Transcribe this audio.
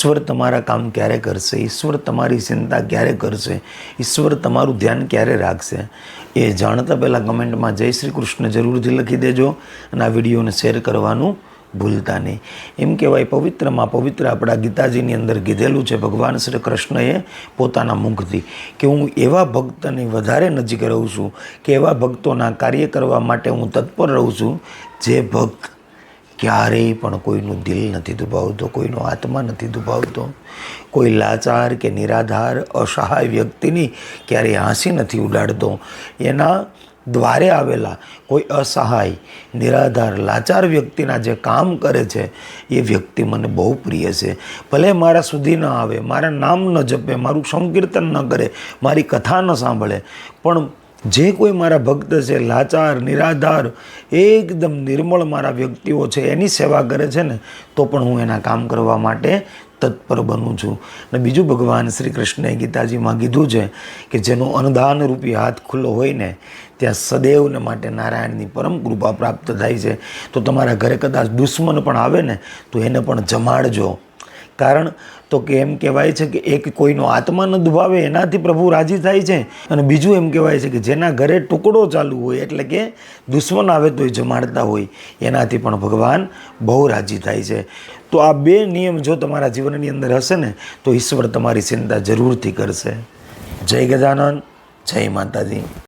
ઈશ્વર તમારા કામ ક્યારે કરશે, ઈશ્વર તમારી ચિંતા ક્યારે કરશે, ઈશ્વર તમારું ધ્યાન ક્યારે રાખશે, એ જાણતા પહેલાં કમેન્ટમાં જય શ્રી કૃષ્ણ જરૂરથી લખી દેજો અને આ વિડીયોને શેર કરવાનું ભૂલતા નહીં. એમ કહેવાય પવિત્રમાં પવિત્ર આપણા ગીતાજીની અંદર કીધેલું છે ભગવાન શ્રી કૃષ્ણએ પોતાના મુખથી કે હું એવા ભક્તની વધારે નજીક રહું છું કે એવા ભક્તોના કાર્ય કરવા માટે હું તત્પર રહું છું જે ભક્ત ક્યારેય પણ કોઈનું દિલ નથી દુભાવતો, કોઈનો આત્મા નથી દુભાવતો, કોઈ લાચાર કે નિરાધાર અસહાય વ્યક્તિની ક્યારેય હાંસી નથી ઉડાડતો. એના દ્વારે આવેલા કોઈ અસહાય નિરાધાર લાચાર વ્યક્તિના જે કામ કરે છે એ વ્યક્તિ મને બહુ પ્રિય છે. ભલે મારા સુધી ન આવે, મારા નામ ન જપે, મારું સંકીર્તન ન કરે, મારી કથા ન સાંભળે, પણ જે કોઈ મારા ભક્ત છે, લાચાર નિરાધાર એકદમ નિર્મળ મારા વ્યક્તિઓ છે, એની સેવા કરે છે ને, તો પણ હું એના કામ કરવા માટે તત્પર બનું છું. અને બીજું ભગવાન શ્રી કૃષ્ણએ ગીતાજીમાં કીધું છે કે જેનો અન્નદાન રૂપી હાથ ખુલ્લો હોય ને ત્યાં સદૈવને માટે નારાયણની પરમ કૃપા પ્રાપ્ત થાય છે. તો તમારા ઘરે કદાચ દુશ્મન પણ આવે ને તો એને પણ જમાડજો. કારણ તો કે એમ કહેવાય છે કે એક કોઈનો આત્મા ન દુભાવે એનાથી પ્રભુ રાજી થાય છે, અને બીજું એમ કહેવાય છે કે જેના ઘરે ટુકડો ચાલુ હોય એટલે કે દુશ્મન આવે તો એ જમાડતા હોય એનાથી પણ ભગવાન બહુ રાજી થાય છે. તો આ બે નિયમ જો તમારા જીવનની અંદર હશે ને તો ઈશ્વર તમારી ચિંતા જરૂરથી કરશે. જય ગજાનન, જય માતાજી.